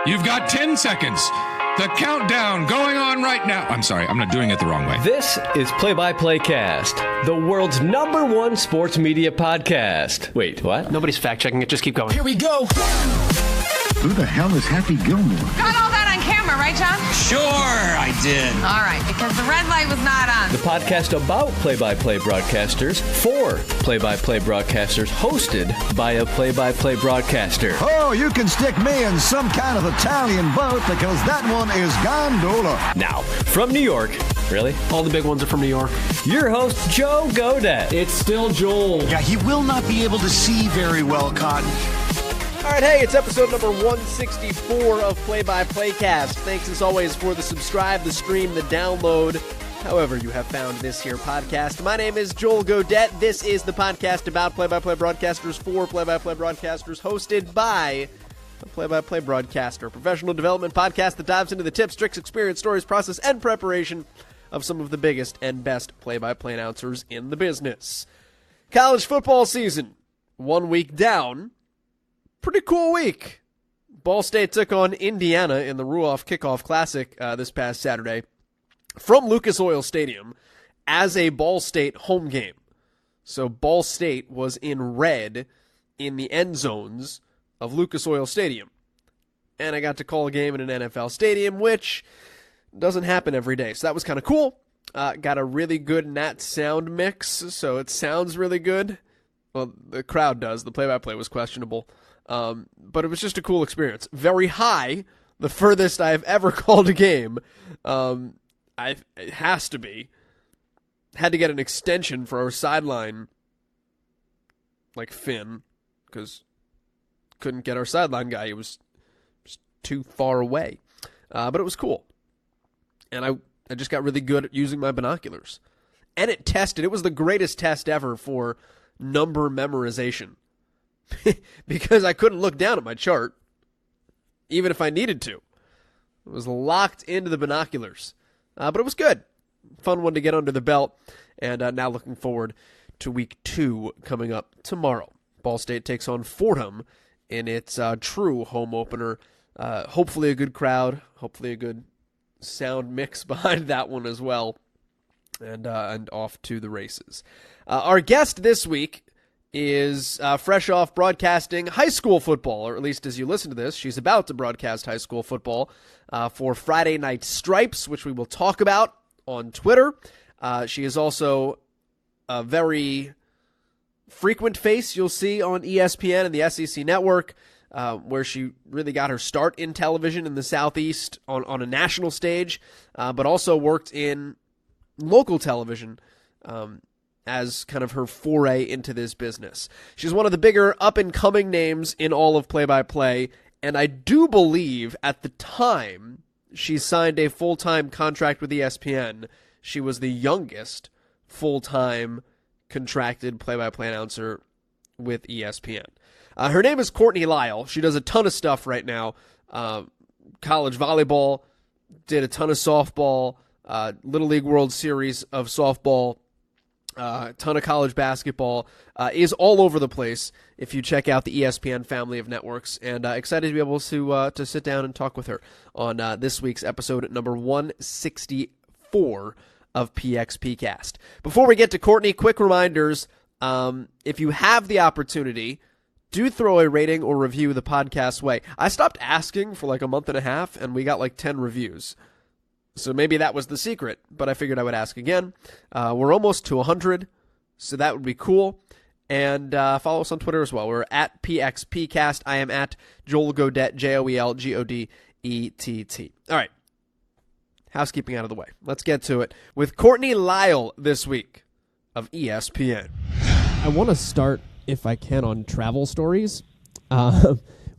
You've got 10 seconds. The countdown going on right now. I'm sorry, I'm not doing it the wrong way. This is Play-by-Play Cast, the world's #1 sports media podcast. Wait, what? Nobody's fact-checking it. Just keep going. Here we go. Who the hell is Happy Gilmore? Got all that on camera, right, John? Sure, I did. All right, because the red light was not on. The podcast about play-by-play broadcasters for play-by-play broadcasters, hosted by a play-by-play broadcaster. Oh, you can stick me in some kind of Italian boat because that one is gondola. Now, from New York, really? All the big ones are from New York. Your host, Joe Godet. It's still Joel. Yeah, he will not be able to see very well, Cotton. All right, hey, it's episode number 164 of Play-by-Play Cast. Thanks, as always, for the subscribe, the stream, the download, however you have found this here podcast. My name is Joel Godet. This is the podcast about play-by-play broadcasters for play-by-play broadcasters, hosted by a play-by-play broadcaster, a professional development podcast that dives into the tips, tricks, experience, stories, process, and preparation of some of the biggest and best play-by-play announcers in the business. College football season, 1 week down. Pretty cool week. Ball State took on Indiana in the Ruoff Kickoff Classic this past Saturday from Lucas Oil Stadium as a Ball State home game. So Ball State was in red in the end zones of Lucas Oil Stadium. And I got to call a game in an NFL stadium, which doesn't happen every day. So that was kind of cool. Got a really good Nat sound mix, so it sounds really good. Well, the crowd does. The play-by-play was questionable. But it was just a cool experience. Very high, the furthest I've ever called a game. It has to be. Had to get an extension for our sideline, like Finn, because couldn't get our sideline guy. He was just too far away. But it was cool. And I just got really good at using my binoculars. And it tested. It was the greatest test ever for number memorization. Because I couldn't look down at my chart, even if I needed to. It was locked into the binoculars. But it was good. Fun one to get under the belt. And now looking forward to week 2 coming up tomorrow. Ball State takes on Fordham in its true home opener. Hopefully a good crowd. Hopefully a good sound mix behind that one as well. And off to the races. Our guest this week is fresh off broadcasting high school football, or at least as you listen to this, she's about to broadcast high school football for Friday Night Stripes, which we will talk about on Twitter. She is also a very frequent face you'll see on ESPN and the SEC Network, where she really got her start in television in the Southeast on a national stage, but also worked in local television as kind of her foray into this business. She's one of the bigger up-and-coming names in all of play-by-play, and I do believe at the time she signed a full-time contract with ESPN, she was the youngest full-time contracted play-by-play announcer with ESPN. Her name is Courtney Lyle. She does a ton of stuff right now. College volleyball, did a ton of softball, Little League World Series of softball, a ton of college basketball, is all over the place if you check out the ESPN family of networks, and excited to be able to sit down and talk with her on this week's episode number 164 of PXP Cast. Before we get to Courtney, quick reminders, if you have the opportunity, do throw a rating or review the podcast way. I stopped asking for like a month and a half, and we got like 10 reviews. So maybe that was the secret, but I figured I would ask again. We're almost to 100, so that would be cool. And follow us on Twitter as well. We're at PXPcast. I am at Joel Godet, JoelGodett. All right. Housekeeping out of the way. Let's get to it with Courtney Lyle this week of ESPN. I want to start, if I can, on travel stories.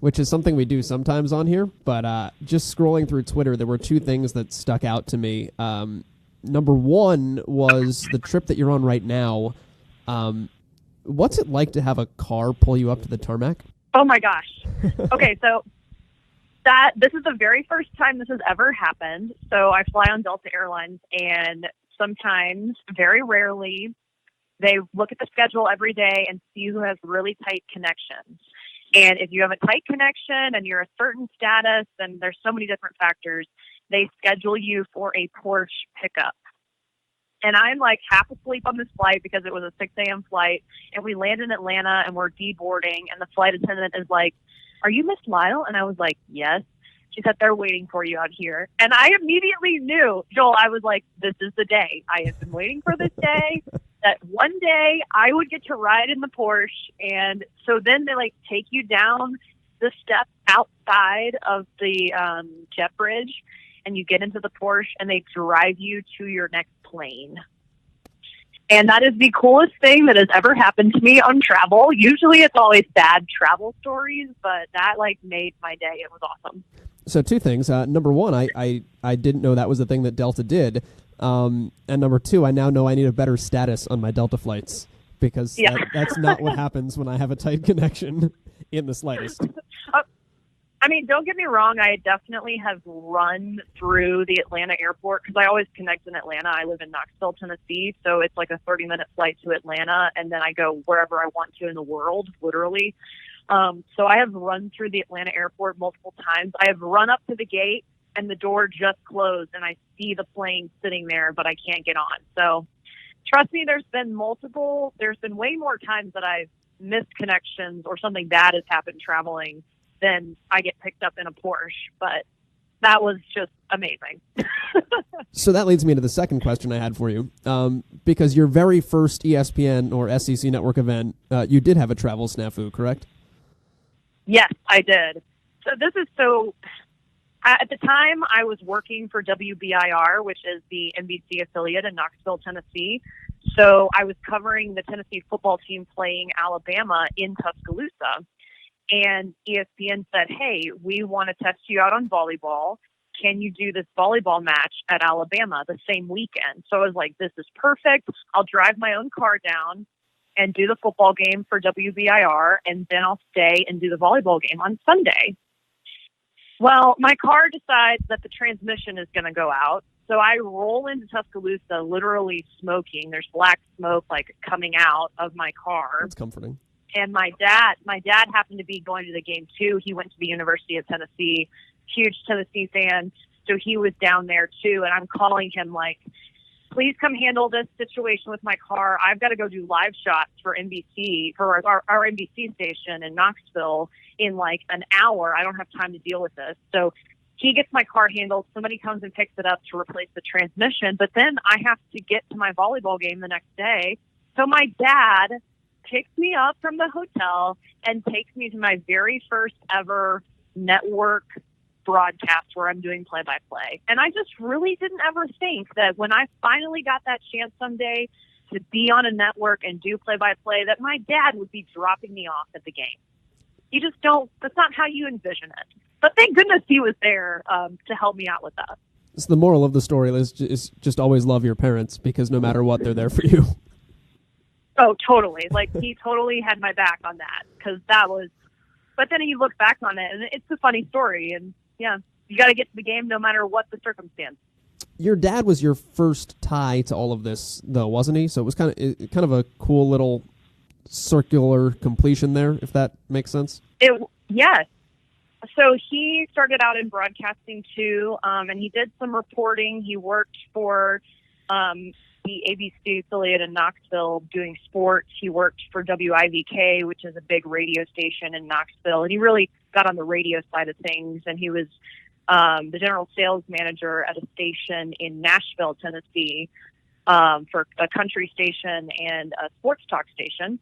Which is something we do sometimes on here, but just scrolling through Twitter, there were two things that stuck out to me. Number one was the trip that you're on right now. What's it like to have a car pull you up to the tarmac? Oh my gosh. Okay, so this is the very first time this has ever happened. So I fly on Delta Airlines, and sometimes, very rarely, they look at the schedule every day and see who has really tight connections. And if you have a tight connection and you're a certain status, and there's so many different factors, they schedule you for a Porsche pickup. And I'm like half asleep on this flight because it was a 6 a.m. flight. And we land in Atlanta and we're deboarding. And the flight attendant is like, "Are you Miss Lyle?" And I was like, "Yes." She said, "They're waiting for you out here." And I immediately knew, Joel, I was like, this is the day. I have been waiting for this day, that one day I would get to ride in the Porsche. And so then they like take you down the steps outside of the jet bridge, and you get into the Porsche and they drive you to your next plane. And that is the coolest thing that has ever happened to me on travel. Usually it's always bad travel stories, but that like made my day. It was awesome. So two things. Number one, I didn't know that was the thing that Delta did. And number two, I now know I need a better status on my Delta flights because that's not what happens when I have a tight connection in the slightest. I mean, don't get me wrong. I definitely have run through the Atlanta airport because I always connect in Atlanta. I live in Knoxville, Tennessee, so it's like a 30-minute flight to Atlanta, and then I go wherever I want to in the world, literally. So I have run through the Atlanta airport multiple times. I have run up to the gate, and the door just closed, and I see the plane sitting there, but I can't get on. So trust me, there's been way more times that I've missed connections or something bad has happened traveling then I get picked up in a Porsche. But that was just amazing. So that leads me to the second question I had for you. Because your very first ESPN or SEC Network event, you did have a travel snafu, correct? Yes, I did. So at the time I was working for WBIR, which is the NBC affiliate in Knoxville, Tennessee. So I was covering the Tennessee football team playing Alabama in Tuscaloosa. And ESPN said, "Hey, we want to test you out on volleyball. Can you do this volleyball match at Alabama the same weekend?" So I was like, this is perfect. I'll drive my own car down and do the football game for WBIR, and then I'll stay and do the volleyball game on Sunday. Well, my car decides that the transmission is going to go out. So I roll into Tuscaloosa, literally smoking. There's black smoke like coming out of my car. That's comforting. And my dad happened to be going to the game too. He went to the University of Tennessee, huge Tennessee fan. So he was down there too. And I'm calling him like, "Please come handle this situation with my car. I've got to go do live shots for NBC, for our NBC station in Knoxville in like an hour. I don't have time to deal with this." So he gets my car handled. Somebody comes and picks it up to replace the transmission. But then I have to get to my volleyball game the next day. So my dad picks me up from the hotel and takes me to my very first ever network broadcast where I'm doing play-by-play. And I just really didn't ever think that when I finally got that chance someday to be on a network and do play-by-play, that my dad would be dropping me off at the game. You just don't, that's not how you envision it. But thank goodness he was there to help me out with that. So the moral of the story is just always love your parents because no matter what, they're there for you. Oh, totally. Like, he totally had my back on that because that was, but then you look back on it and it's a funny story. And yeah, you got to get to the game no matter what the circumstance. Your dad was your first tie to all of this, though, wasn't he? So it was kind of a cool little circular completion there, if that makes sense. Yes. So he started out in broadcasting too, and he did some reporting. He worked for the ABC affiliate in Knoxville doing sports. He worked for WIVK, which is a big radio station in Knoxville, and he really got on the radio side of things. And he was the general sales manager at a station in Nashville, Tennessee, for a country station and a sports talk station.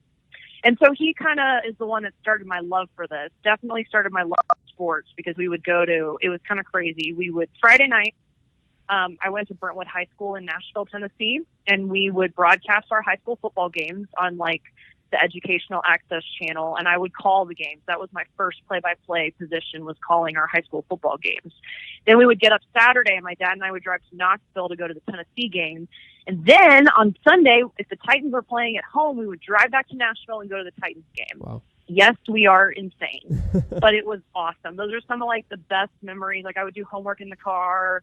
And so he kind of is the one that started my love for this. Definitely started my love for sports because we would go to, it was kind of crazy. We would, Friday night, I went to Brentwood High School in Nashville, Tennessee, and we would broadcast our high school football games on like the Educational Access channel, and I would call the games. That was my first play-by-play position, was calling our high school football games. Then we would get up Saturday, and my dad and I would drive to Knoxville to go to the Tennessee game. And then on Sunday, if the Titans were playing at home, we would drive back to Nashville and go to the Titans game. Wow. Yes, we are insane, but it was awesome. Those are some of like the best memories. Like I would do homework in the car,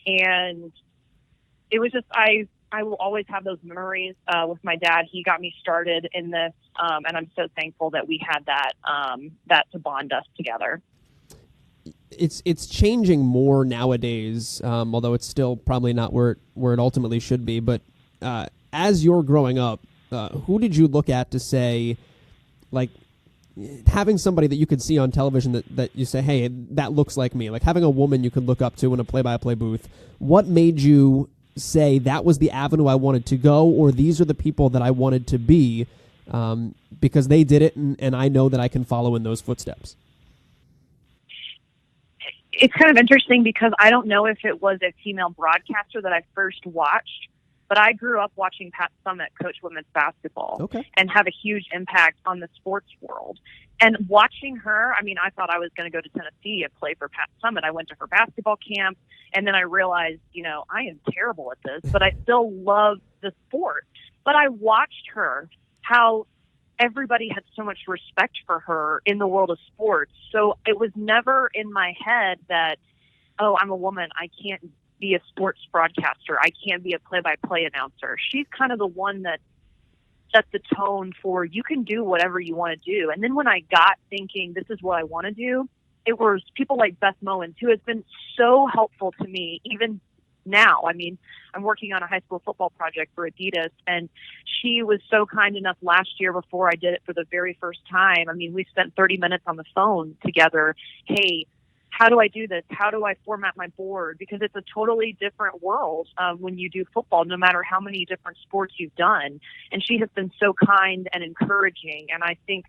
and it was just, I I will always have those memories with my dad. He got me started in this, and I'm so thankful that we had that to bond us together. It's changing more nowadays, although it's still probably not where it ultimately should be. But as you're growing up, who did you look at to say, like, having somebody that you could see on television that you say, hey, that looks like me, like having a woman you could look up to in a play-by-play booth? What made you say that was the avenue I wanted to go, or these are the people that I wanted to be because they did it and I know that I can follow in those footsteps? It's kind of interesting because I don't know if it was a female broadcaster that I first watched, but I grew up watching Pat Summitt coach women's basketball and have a huge impact on the sports world. And watching her, I mean, I thought I was going to go to Tennessee and play for Pat Summitt. I went to her basketball camp, and then I realized, I am terrible at this, but I still love the sport. But I watched her, how everybody had so much respect for her in the world of sports. So it was never in my head that, oh, I'm a woman, I can't be a sports broadcaster, I can't be a play-by-play announcer. She's kind of the one that set the tone for you can do whatever you want to do. And then when I got thinking this is what I want to do, it was people like Beth Mowens, who has been so helpful to me even now. I mean, I'm working on a high school football project for Adidas, and she was so kind enough last year before I did it for the very first time. I mean, we spent 30 minutes on the phone together. Hey, how do I do this? How do I format my board? Because it's a totally different world when you do football, no matter how many different sports you've done. And she has been so kind and encouraging. And I think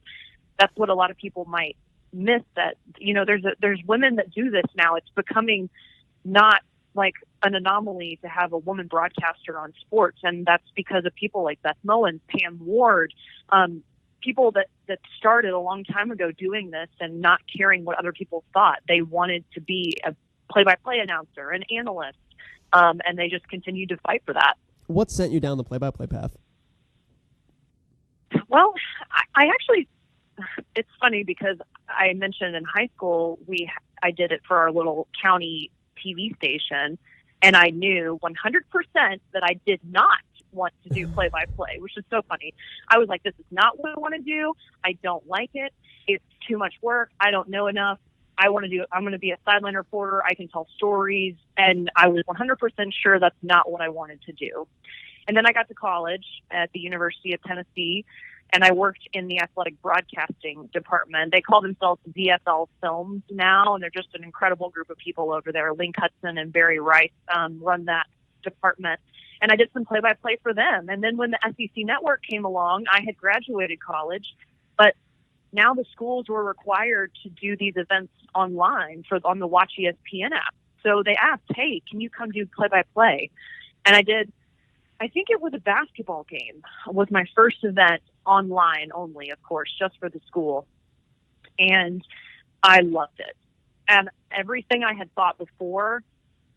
that's what a lot of people might miss, that, there's women that do this now. It's becoming not like an anomaly to have a woman broadcaster on sports. And that's because of people like Beth Mowens, Pam Ward, people that started a long time ago doing this and not caring what other people thought. They wanted to be a play-by-play announcer, an analyst, and they just continued to fight for that. What sent you down the play-by-play path? Well, I actually, it's funny because I mentioned in high school, I did it for our little county TV station, and I knew 100% that I did not want to do play-by-play, which is so funny. I was like, this is not what I want to do. I don't like it. It's too much work. I don't know enough. I'm going to be a sideline reporter. I can tell stories. And I was 100% sure that's not what I wanted to do. And then I got to college at the University of Tennessee, and I worked in the athletic broadcasting department. They call themselves VFL Films now, and they're just an incredible group of people over there. Link Hudson and Barry Rice run that department. And I did some play-by-play for them. And then when the SEC network came along, I had graduated college, but now the schools were required to do these events online on the Watch ESPN app. So they asked, hey, can you come do play-by-play? And I did. I think it was a basketball game. It was my first event online only, of course, just for the school. And I loved it. And everything I had thought before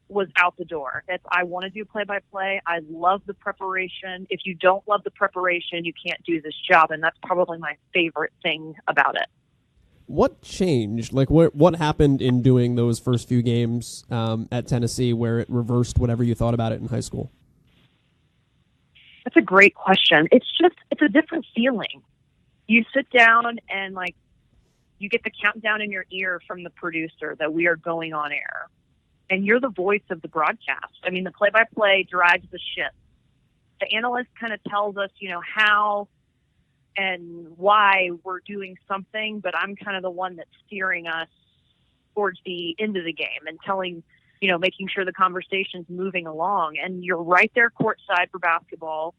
was out the door. I want to do play-by-play. I love the preparation. If you don't love the preparation, you can't do this job, and that's probably my favorite thing about it. What changed? Like, what happened in doing those first few games at Tennessee where it reversed whatever you thought about it in high school? That's a great question. It's a different feeling. You sit down and, you get the countdown in your ear from the producer that we are going on air. And you're the voice of the broadcast. I mean, the play-by-play drives the ship. The analyst kind of tells us, how and why we're doing something, but I'm kind of the one that's steering us towards the end of the game and telling, making sure the conversation's moving along. And you're right there courtside for basketball.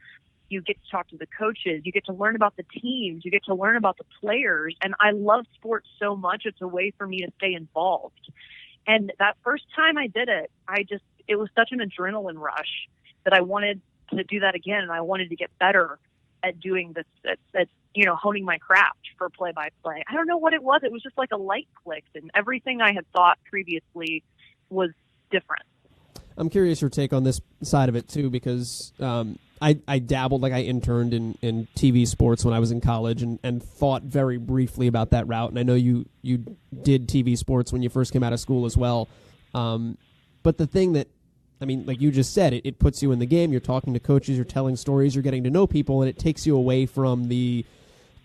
You get to talk to the coaches. You get to learn about the teams. You get to learn about the players. And I love sports so much. It's a way for me to stay involved. And that first time I did it, it was such an adrenaline rush that I wanted to do that again. And I wanted to get better at doing this, at honing my craft for play-by-play. I don't know what it was. It was just like a light clicked, and everything I had thought previously was different. I'm curious your take on this side of it, too, because I dabbled, I interned in TV sports when I was in college and thought very briefly about that route. And I know you did TV sports when you first came out of school as well. But the thing that I mean, like you just said, it puts you in the game. You're talking to coaches, you're telling stories, you're getting to know people, and it takes you away from the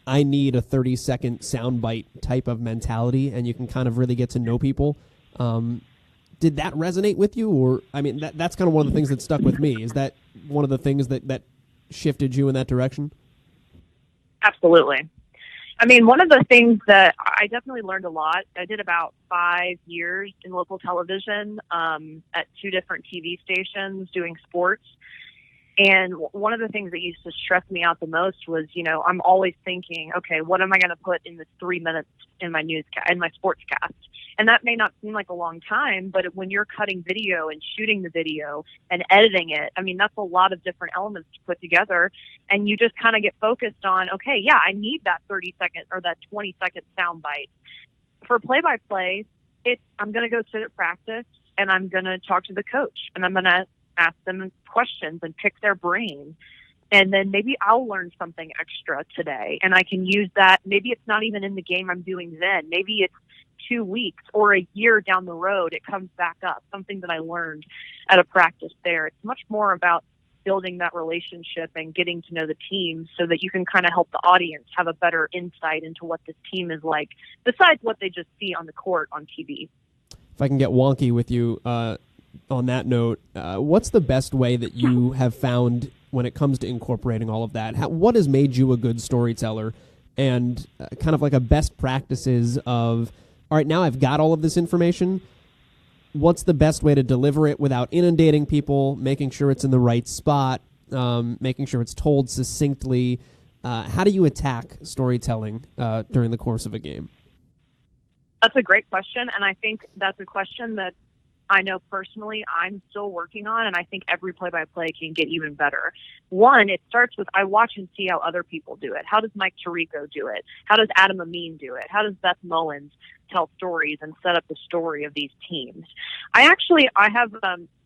I need a 30-second soundbite type of mentality, and you can kind of really get to know people. Did that resonate with you? Or, I mean, that's kind of one of the things that stuck with me. Is that one of the things that shifted you in that direction? Absolutely. I mean, one of the things that I definitely learned a lot, I did about 5 years in local television at 2 different TV stations doing sports. And one of the things that used to stress me out the most was, I'm always thinking, okay, what am I going to put in this 3 minutes in my in my sportscast? And that may not seem like a long time, but when you're cutting video and shooting the video and editing it, I mean, that's a lot of different elements to put together. And you just kind of get focused on, okay, yeah, I need that 30-second or that 20-second soundbite. For play-by-play, I'm going to go sit at practice and I'm going to talk to the coach and I'm going to ask them questions and pick their brain. And then maybe I'll learn something extra today and I can use that. Maybe it's not even in the game I'm doing then. Maybe it's 2 weeks or a year down the road, it comes back up, something that I learned at a practice there. It's much more about building that relationship and getting to know the team so that you can kind of help the audience have a better insight into what this team is like, besides what they just see on the court on TV. If I can get wonky with you on that note, what's the best way that you have found when it comes to incorporating all of that? What has made you a good storyteller, and kind of like a best practices of, all right, now I've got all of this information. What's the best way to deliver it without inundating people, making sure it's in the right spot, making sure it's told succinctly? How do you attack storytelling during the course of a game? That's a great question, and I think that's a question that I know personally I'm still working on, and I think every play-by-play can get even better. One, it starts with I watch and see how other people do it. How does Mike Tirico do it? How does Adam Amin do it? How does Beth Mullins tell stories and set up the story of these teams? I have,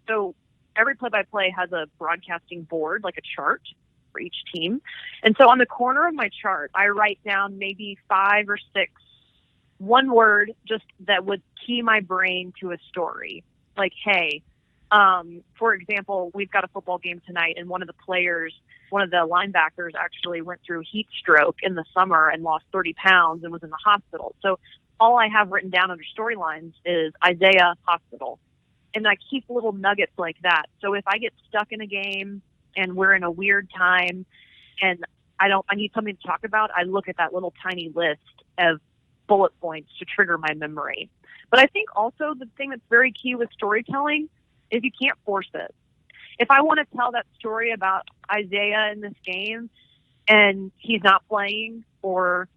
so every play-by-play has a broadcasting board, like a chart for each team. And so on the corner of my chart, I write down maybe 5 or 6 one word just that would key my brain to a story. Like, hey, for example, we've got a football game tonight, and one of the linebackers actually went through heat stroke in the summer and lost 30 pounds and was in the hospital. So all I have written down under storylines is Isaiah hospital. And I keep little nuggets like that. So if I get stuck in a game and we're in a weird time and I need something to talk about, I look at that little tiny list of bullet points to trigger my memory. But I think also the thing that's very key with storytelling is you can't force it. If I want to tell that story about Isaiah in this game and he's not playing or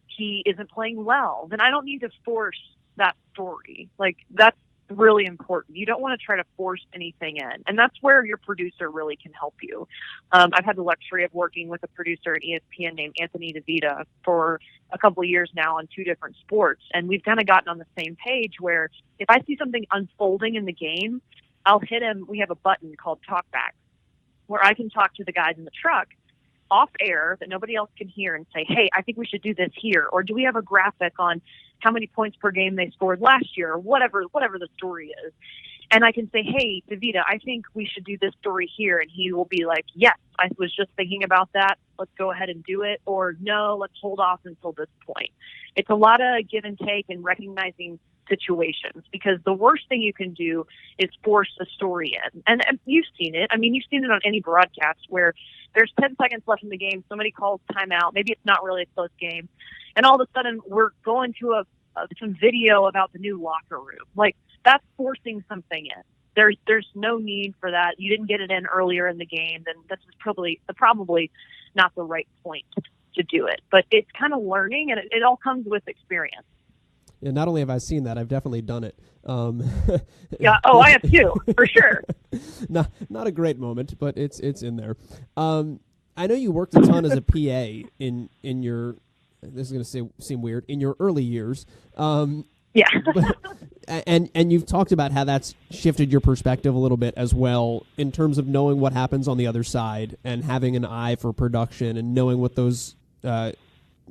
he isn't playing well, then I don't need to force that story. Like, that's really important. You don't want to try to force anything in. And that's where your producer really can help you. I've had the luxury of working with a producer at ESPN named Anthony DeVita for a couple of years now on 2 different sports. And we've kind of gotten on the same page where if I see something unfolding in the game, I'll hit him. We have a button called Talkback where I can talk to the guys in the truck off air that nobody else can hear and say, hey, I think we should do this here. Or do we have a graphic on how many points per game they scored last year, or whatever the story is. And I can say, hey, DeVita, I think we should do this story here. And he will be like, yes, I was just thinking about that. Let's go ahead and do it. Or no, let's hold off until this point. It's a lot of give and take and recognizing situations, because the worst thing you can do is force a story in. And you've seen it. I mean, you've seen it on any broadcast where there's 10 seconds left in the game. Somebody calls timeout. Maybe it's not really a close game. And all of a sudden we're going to some video about the new locker room. Like, that's forcing something in. There's no need for that. You didn't get it in earlier in the game, then this is probably not the right point to do it. But it's kind of learning, and it all comes with experience. Yeah, not only have I seen that, I've definitely done it. Yeah. Oh, I have too, for sure. Not a great moment, but it's in there. I know you worked a ton as a PA in your. This is going to seem weird, in your early years. Yeah. and you've talked about how that's shifted your perspective a little bit as well, in terms of knowing what happens on the other side and having an eye for production and knowing what those men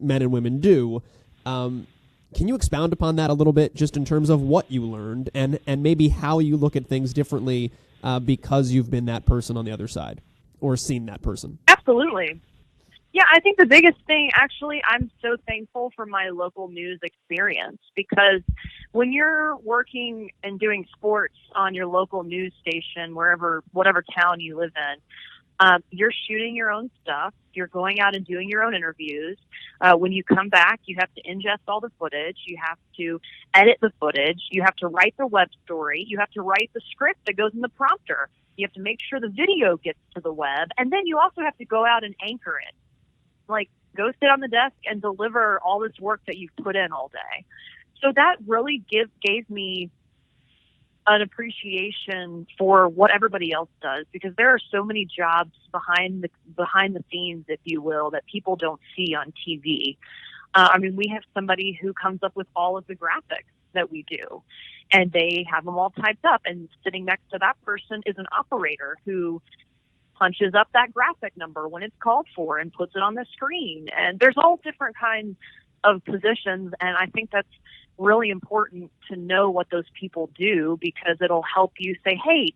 and women do. Can you expound upon that a little bit, just in terms of what you learned and maybe how you look at things differently because you've been that person on the other side or seen that person? Absolutely. Yeah, I think the biggest thing, actually, I'm so thankful for my local news experience, because when you're working and doing sports on your local news station, whatever town you live in, you're shooting your own stuff. You're going out and doing your own interviews. When you come back, you have to ingest all the footage. You have to edit the footage. You have to write the web story. You have to write the script that goes in the prompter. You have to make sure the video gets to the web. And then you also have to go out and anchor it. Like, go sit on the desk and deliver all this work that you've put in all day. So that really gave me an appreciation for what everybody else does, because there are so many jobs behind the scenes, if you will, that people don't see on TV. I mean, we have somebody who comes up with all of the graphics that we do, and they have them all typed up, and sitting next to that person is an operator who punches up that graphic number when it's called for and puts it on the screen. And there's all different kinds of positions, and I think that's really important to know what those people do, because it'll help you say, hey,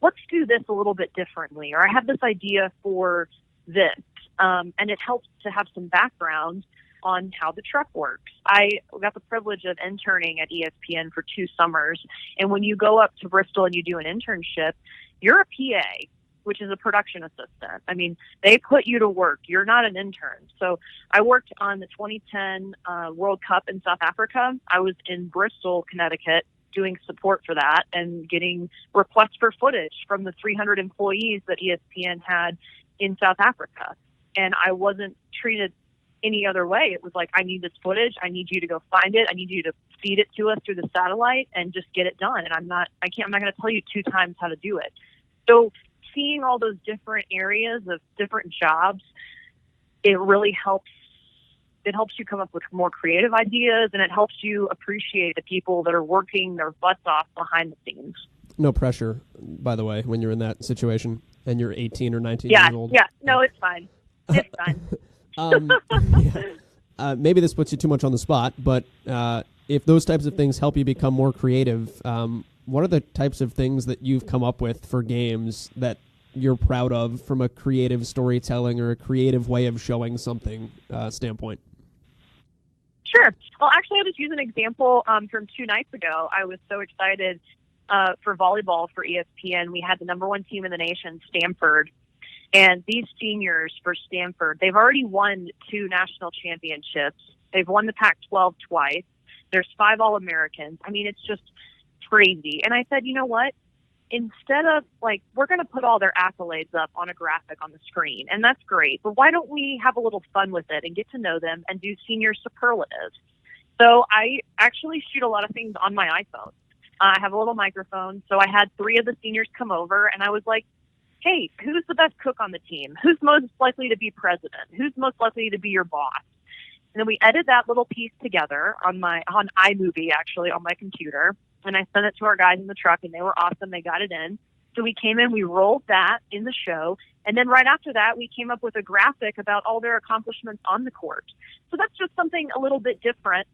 let's do this a little bit differently, or I have this idea for this. And it helps to have some background on how the truck works. I got the privilege of interning at ESPN for 2 summers, and when you go up to Bristol and you do an internship, you're a PA, which is a production assistant. I mean, they put you to work. You're not an intern. So I worked on the 2010 World Cup in South Africa. I was in Bristol, Connecticut, doing support for that and getting requests for footage from the 300 employees that ESPN had in South Africa. And I wasn't treated any other way. It was like, I need this footage. I need you to go find it. I need you to feed it to us through the satellite and just get it done. And I'm not going to tell you 2 times how to do it. So seeing all those different areas of different jobs, it really helps. It helps you come up with more creative ideas, and it helps you appreciate the people that are working their butts off behind the scenes. No pressure, by the way, when you're in that situation and you're 18 or 19 years old. Yeah, no, it's fine. It's fine. Maybe this puts you too much on the spot, but if those types of things help you become more creative, what are the types of things that you've come up with for games that you're proud of from a creative storytelling or a creative way of showing something standpoint? Sure. Well, actually, I'll just use an example from 2 nights ago. I was so excited for volleyball for ESPN. We had the number 1 team in the nation, Stanford. And these seniors for Stanford, they've already won 2 national championships. They've won the Pac-12 twice. There's 5 All-Americans. I mean, it's just crazy. And I said, you know what? Instead of, we're going to put all their accolades up on a graphic on the screen, and that's great, but why don't we have a little fun with it and get to know them and do senior superlatives? So I actually shoot a lot of things on my iPhone. I have a little microphone, so I had 3 of the seniors come over, and I was like, hey, who's the best cook on the team? Who's most likely to be president? Who's most likely to be your boss? And then we edited that little piece together on iMovie, actually, on my computer. And I sent it to our guys in the truck, and they were awesome. They got it in. So we came in, we rolled that in the show. And then right after that, we came up with a graphic about all their accomplishments on the court. So that's just something a little bit different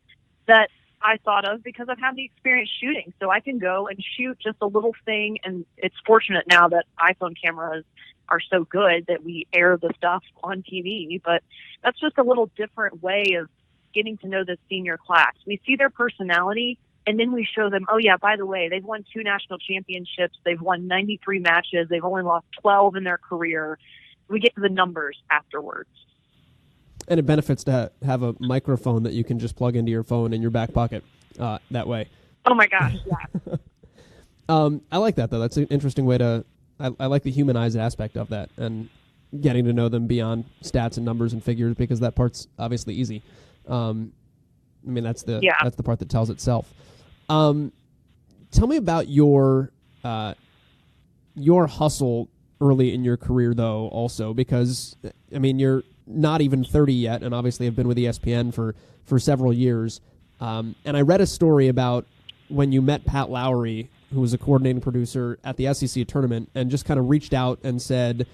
that I thought of because I've had the experience shooting. So I can go and shoot just a little thing. And it's fortunate now that iPhone cameras are so good that we air the stuff on TV. But that's just a little different way of getting to know the senior class. We see their personality, and then we show them, oh, yeah, by the way, they've won 2 national championships. They've won 93 matches. They've only lost 12 in their career. We get to the numbers afterwards. And it benefits to have a microphone that you can just plug into your phone in your back pocket that way. Oh, my gosh, yeah. I like that, though. That's an interesting way to – I like the humanized aspect of that and getting to know them beyond stats and numbers and figures, because that part's obviously easy. I mean, that's the part that tells itself. Tell me about your hustle early in your career, though, also, because, I mean, you're not even 30 yet, and obviously have been with ESPN for several years. And I read a story about when you met Pat Lowry, who was a coordinating producer at the SEC tournament, and just kind of reached out and said,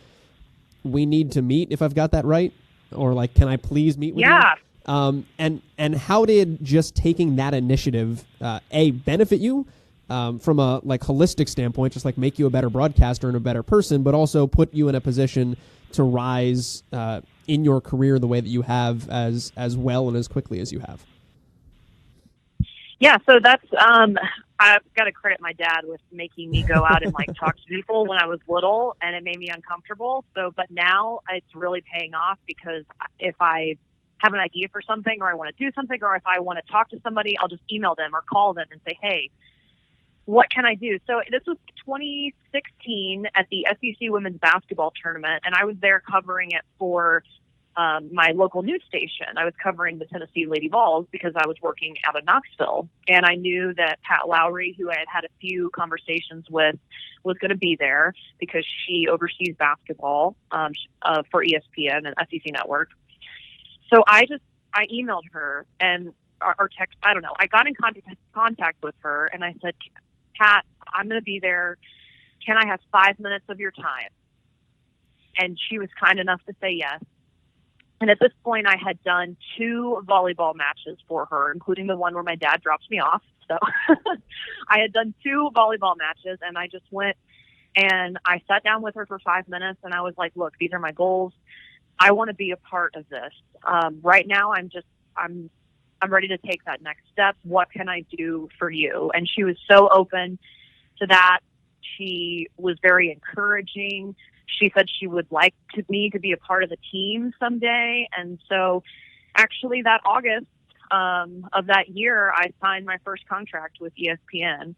we need to meet, if I've got that right, or can I please meet with you? And how did just taking that initiative, A, benefit you, from a like holistic standpoint, just like make you a better broadcaster and a better person, but also put you in a position to rise in your career the way that you have as well and as quickly as you have? Yeah, so that's I've got to credit my dad with making me go out and like talk to people when I was little, and it made me uncomfortable. So, but now it's really paying off, because if I have an idea for something, or I want to do something, or if I want to talk to somebody, I'll just email them or call them and say, hey, what can I do? So this was 2016 at the SEC women's basketball tournament, and I was there covering it for my local news station. I was covering the Tennessee Lady Vols because I was working out of Knoxville, and I knew that Pat Lowry, who I had had a few conversations with, was going to be there because she oversees basketball for ESPN and SEC Network. So I emailed her and or text, I don't know. I got in contact with her, and I said, Pat, I'm going to be there. Can I have 5 minutes of your time? And she was kind enough to say yes. And at this point, I had done 2 volleyball matches for her, including the one where my dad drops me off. So I had done 2 volleyball matches, and I just went and I sat down with her for 5 minutes, and I was like, look, these are my goals. I want to be a part of this. Right now, I'm ready to take that next step. What can I do for you? And she was so open to that. She was very encouraging. She said she would like me to be a part of the team someday. And so actually that August of that year, I signed my first contract with ESPN.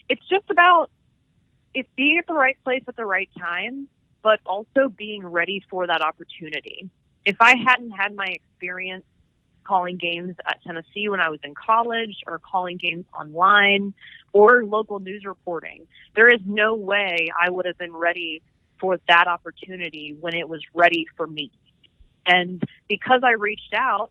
It's being at the right place at the right time, but also being ready for that opportunity. If I hadn't had my experience calling games at Tennessee when I was in college, or calling games online, or local news reporting, there is no way I would have been ready for that opportunity when it was ready for me. And because I reached out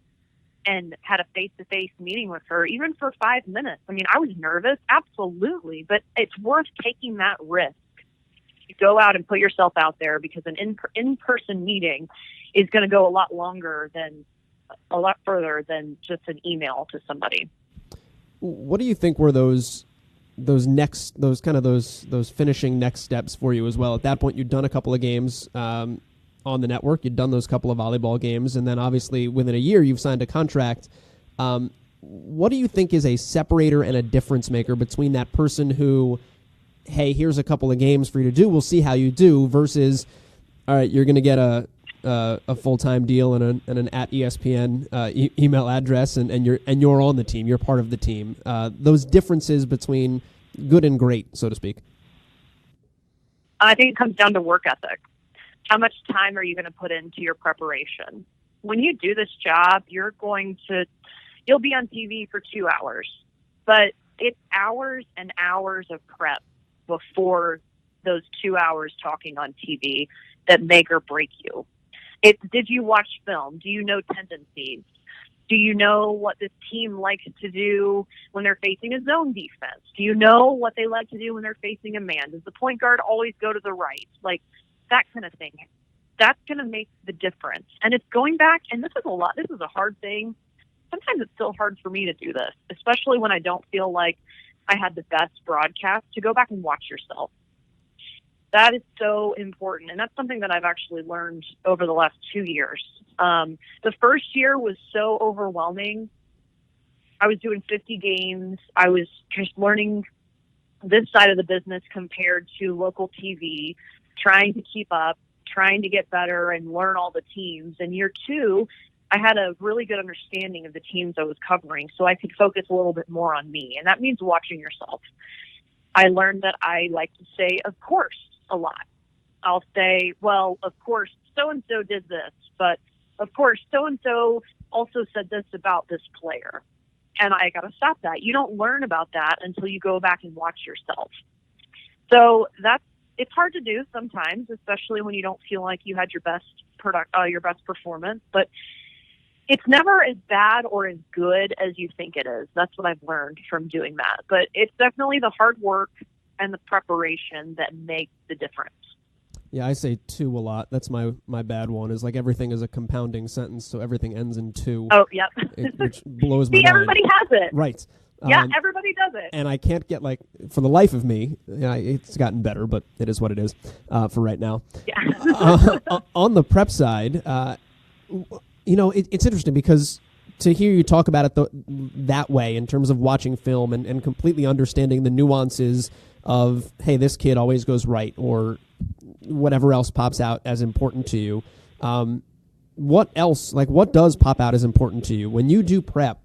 and had a face-to-face meeting with her, even for 5 minutes, I mean, I was nervous, absolutely, but it's worth taking that risk. You go out and put yourself out there, because an in-person meeting is going to go a lot further than just an email to somebody. What do you think were those finishing next steps for you as well? At that point, you'd done a couple of games on the network. You'd done those couple of volleyball games, and then obviously within a year, you've signed a contract. What do you think is a separator and a difference maker between that person who, hey, here's a couple of games for you to do, we'll see how you do, versus, all right, you're going to get a full-time deal and an at ESPN email address, and you're on the team, you're part of the team. Those differences between good and great, so to speak. I think it comes down to work ethic. How much time are you going to put into your preparation? When you do this job, you'll be on TV for 2 hours, but it's hours and hours of prep before those 2 hours talking on TV that make or break you. Did you watch film? Do you know tendencies? Do you know what this team likes to do when they're facing a zone defense? Do you know what they like to do when they're facing a man? Does the point guard always go to the right? Like that kind of thing. That's going to make the difference. And it's going back, and this is a hard thing. Sometimes it's still hard for me to do this, especially when I don't feel like I had the best broadcast, to go back and watch yourself. That is so important, and that's something that I've actually learned over the last 2 years. The first year was so overwhelming. I was doing 50 games. I was just learning this side of the business compared to local TV, trying to keep up, trying to get better and learn all the teams. In year 2, I had a really good understanding of the teams I was covering, so I could focus a little bit more on me, and that means watching yourself. I learned that I like to say, of course, a lot. I'll say, well, of course, so-and-so did this, but of course, so-and-so also said this about this player. And I got to stop that. You don't learn about that until you go back and watch yourself. So it's hard to do sometimes, especially when you don't feel like you had your best performance, but it's never as bad or as good as you think it is. That's what I've learned from doing that. But it's definitely the hard work and the preparation that makes the difference. Yeah, I say 2 a lot. That's my bad one, is like everything is a compounding sentence, so everything ends in 2. Oh, yep. Which blows my mind. See, everybody has it. Right. Yeah, everybody does it. And I can't get, like, for the life of me, it's gotten better, but it is what it is for right now. Yeah. On the prep side, it's interesting because to hear you talk about it that way in terms of watching film and completely understanding the nuances of, hey, this kid always goes right, or whatever else pops out as important to you. What else, like, what does pop out as important to you? When you do prep,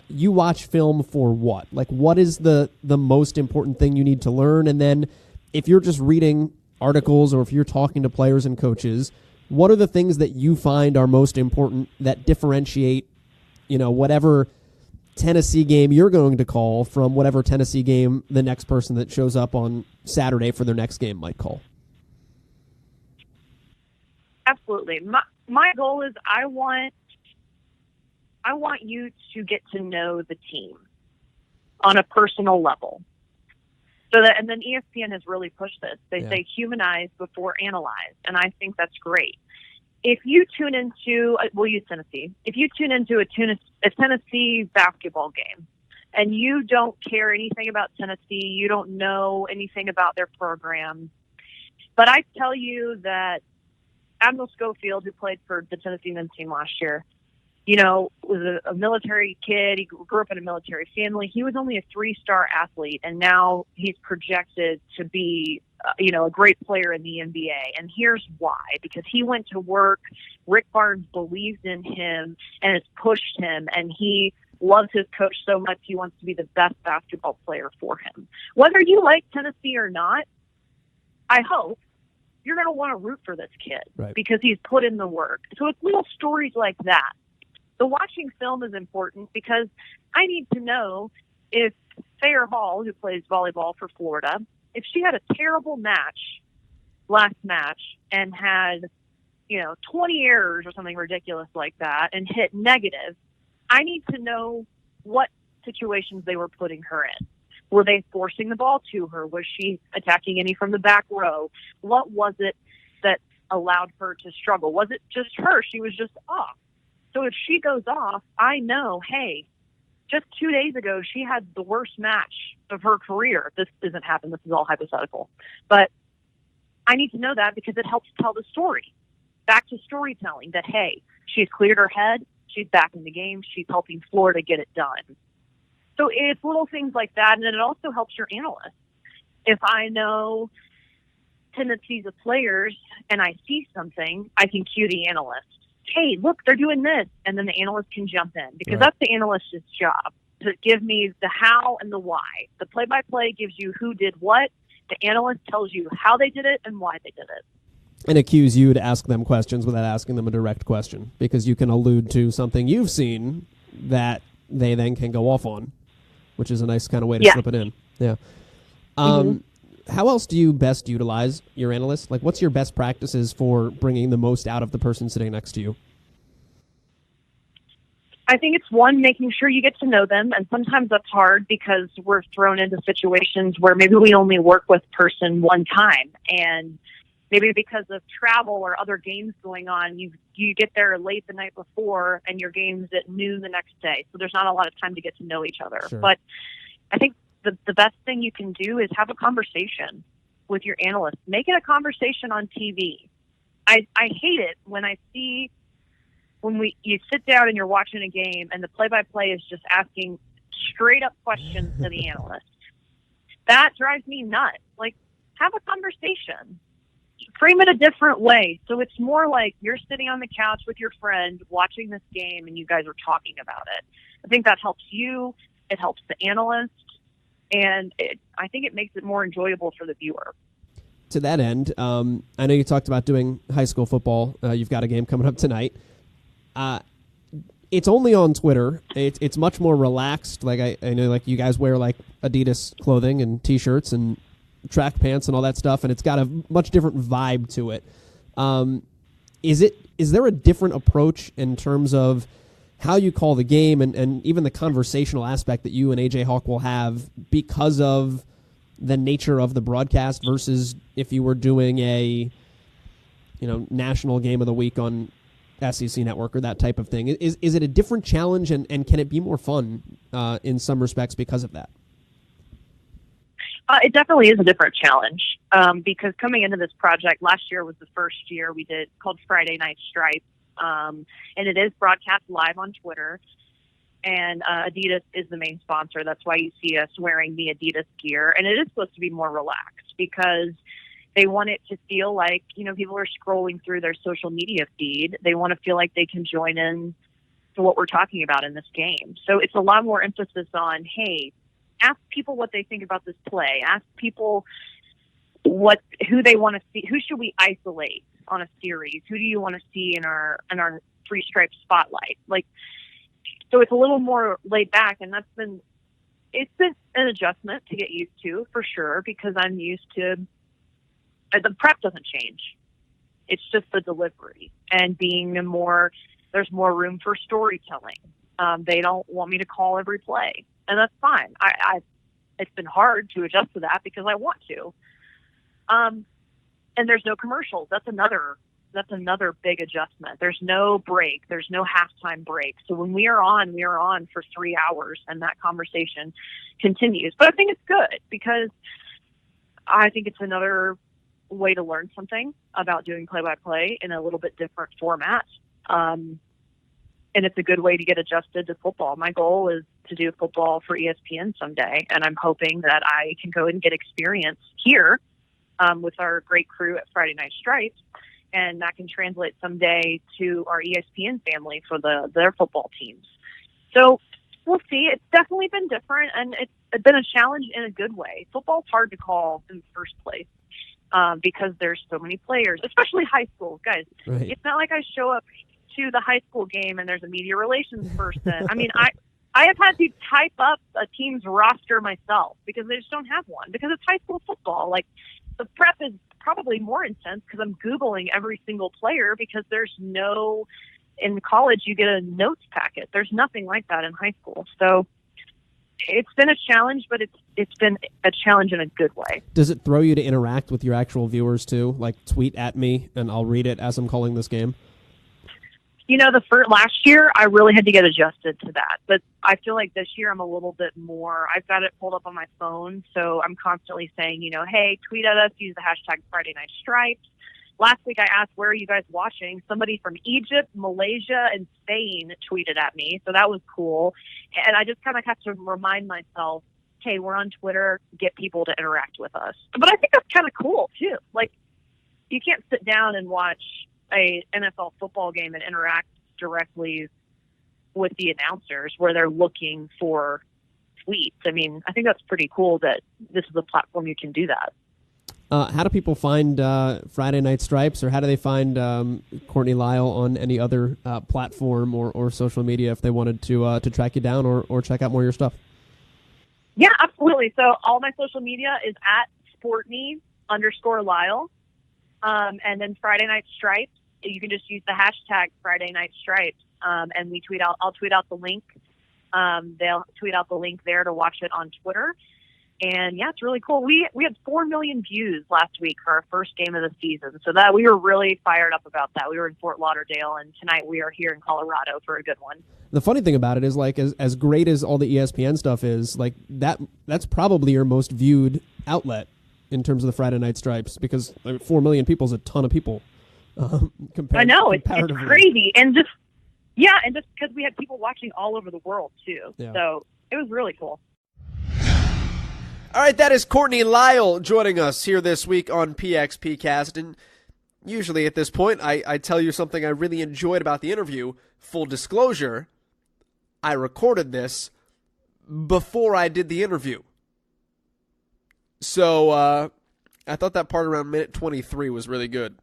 you watch film for what? Like, what is the most important thing you need to learn? And then if you're just reading articles or if you're talking to players and coaches, what are the things that you find are most important that differentiate, whatever Tennessee game you're going to call from whatever Tennessee game the next person that shows up on Saturday for their next game might call? Absolutely. My goal is I want you to get to know the team on a personal level. And then ESPN has really pushed this. They say humanize before analyze, and I think that's great. If you tune into, we'll use Tennessee. If you tune into a Tennessee basketball game and you don't care anything about Tennessee, you don't know anything about their program, but I tell you that Admiral Schofield, who played for the Tennessee men's team last year, was a military kid. He grew up in a military family. He was only a 3-star athlete, and now he's projected to be, a great player in the NBA. And here's why. Because he went to work. Rick Barnes believed in him and has pushed him, and he loves his coach so much he wants to be the best basketball player for him. Whether you like Tennessee or not, I hope you're going to want to root for this kid because he's put in the work. So it's little stories like that. The watching film is important because I need to know if Thayer Hall, who plays volleyball for Florida, if she had a terrible last match and had, 20 errors or something ridiculous like that and hit negative, I need to know what situations they were putting her in. Were they forcing the ball to her? Was she attacking any from the back row? What was it that allowed her to struggle? Was it just her? She was just off. So if she goes off, I know, hey, just 2 days ago, she had the worst match of her career. This doesn't happen. This is all hypothetical. But I need to know that because it helps tell the story. Back to storytelling that, hey, she's cleared her head. She's back in the game. She's helping Florida get it done. So it's little things like that. And then it also helps your analyst. If I know tendencies of players and I see something, I can cue the analyst. Hey, look, they're doing this. And then the analyst can jump in because that's the analyst's job, to give me the how and the why. The play-by-play gives you who did what. The analyst tells you how they did it and why they did it. And it cues you to ask them questions without asking them a direct question because you can allude to something you've seen that they then can go off on, which is a nice kind of way to slip it in. Yeah. How else do you best utilize your analysts? Like, what's your best practices for bringing the most out of the person sitting next to you? I think it's one, making sure you get to know them. And sometimes that's hard because we're thrown into situations where maybe we only work with person one time. And maybe because of travel or other games going on, you get there late the night before and your game's at noon the next day. So there's not a lot of time to get to know each other. Sure. But I think the best thing you can do is have a conversation with your analyst. Make it a conversation on TV. I hate it when I see you sit down and you're watching a game and the play-by-play is just asking straight up questions to the analyst. That drives me nuts. Like, have a conversation. Frame it a different way. So it's more like you're sitting on the couch with your friend watching this game and you guys are talking about it. I think that helps you. It helps the analyst. And I think it makes it more enjoyable for the viewer. To that end, I know you talked about doing high school football. You've got a game coming up tonight. It's only on Twitter. It's much more relaxed. Like I know, like you guys wear like Adidas clothing and T-shirts and track pants and all that stuff, and it's got a much different vibe to it. Is there a different approach in terms of how you call the game and even the conversational aspect that you and AJ Hawk will have because of the nature of the broadcast versus if you were doing a national game of the week on SEC Network or that type of thing. Is it a different challenge, and can it be more fun in some respects because of that? It definitely is a different challenge because coming into this project, last year was the first year we did called Friday Night Stripes, and it is broadcast live on Twitter. And Adidas is the main sponsor. That's why you see us wearing the Adidas gear. And it is supposed to be more relaxed because they want it to feel like, people are scrolling through their social media feed. They want to feel like they can join in to what we're talking about in this game. So it's a lot more emphasis on, hey, ask people what they think about this play. Ask people who they want to see. Who should we isolate on a series? Who do you want to see in our Three Stripes spotlight? So it's a little more laid back, and it's been an adjustment to get used to for sure, because I'm used to the prep doesn't change. It's just the delivery and there's more room for storytelling. They don't want me to call every play, and that's fine. It's been hard to adjust to that because I want to. And there's no commercials. That's another big adjustment. There's no break. There's no halftime break. So when we are on for 3 hours, and that conversation continues. But I think it's good because I think it's another way to learn something about doing play-by-play in a little bit different format. And it's a good way to get adjusted to football. My goal is to do football for ESPN someday, and I'm hoping that I can go and get experience here with our great crew at Friday Night Stripes, and that can translate someday to our ESPN family for their football teams. So we'll see. It's definitely been different, and it's been a challenge in a good way. Football's hard to call in the first place because there's so many players, especially high school. Guys, Right. It's not like I show up to the high school game and there's a media relations person. I mean, I have had to type up a team's roster myself because they just don't have one, because it's high school football. The prep is probably more intense because I'm Googling every single player, because in college you get a notes packet. There's nothing like that in high school. So it's been a challenge, but it's been a challenge in a good way. Does it throw you to interact with your actual viewers too? Like tweet at me and I'll read it as I'm calling this game? Last year I really had to get adjusted to that, but I feel like this year I'm a little bit more. I've got it pulled up on my phone, so I'm constantly saying, hey, tweet at us, use the hashtag Friday Night Stripes. Last week I asked, where are you guys watching? Somebody from Egypt, Malaysia, and Spain tweeted at me, so that was cool. And I just kind of have to remind myself, hey, we're on Twitter, get people to interact with us. But I think that's kind of cool too. You can't sit down and watch a NFL football game and interact directly with the announcers where they're looking for tweets. I mean, I think that's pretty cool that this is a platform you can do that. How do people find Friday Night Stripes, or how do they find Courtney Lyle on any other platform or social media if they wanted to track you down or check out more of your stuff? Yeah, absolutely. So all my social media is at Courtney_Lyle. And then Friday Night Stripes, you can just use the hashtag Friday Night Stripes, and I'll tweet out the link. They'll tweet out the link there to watch it on Twitter. And yeah, it's really cool. We had 4 million views last week for our first game of the season. So that we were really fired up about that. We were in Fort Lauderdale, and tonight we are here in Colorado for a good one. The funny thing about it is, as great as all the ESPN stuff is, that's probably your most viewed outlet in terms of the Friday Night Stripes, because 4 million people is a ton of people. I know, it's crazy. And just because we had people watching all over the world too. Yeah. So it was really cool. All right, that is Courtney Lyle joining us here this week on PXPcast. And usually at this point, I tell you something I really enjoyed about the interview. Full disclosure, I recorded this before I did the interview. So I thought that part around minute 23 was really good.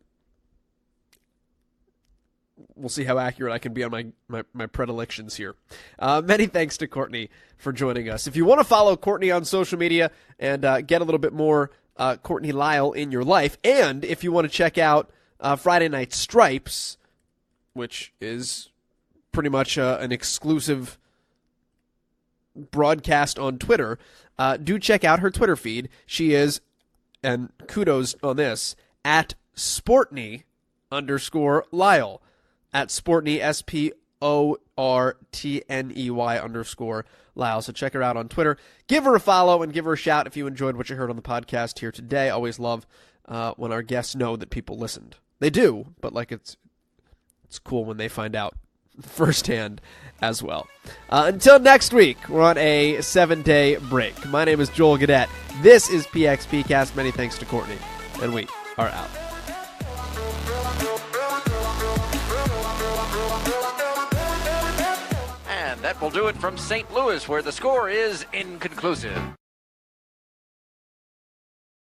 We'll see how accurate I can be on my predilections here. Many thanks to Courtney for joining us. If you want to follow Courtney on social media and get a little bit more Courtney Lyle in your life, and if you want to check out Friday Night Stripes, which is pretty much an exclusive broadcast on Twitter, do check out her Twitter feed. She is, and kudos on this, at Sportney_Lyle. at Sportney, SPORTNEY _Lyle. So check her out on Twitter. Give her a follow and give her a shout if you enjoyed what you heard on the podcast here today. Always love when our guests know that people listened. They do, but like it's cool when they find out firsthand as well. Until next week, we're on a 7-day break. My name is Joel Gadet. This is PXPcast. Many thanks to Courtney, and we are out. And that will do it from St. Louis, where the score is inconclusive.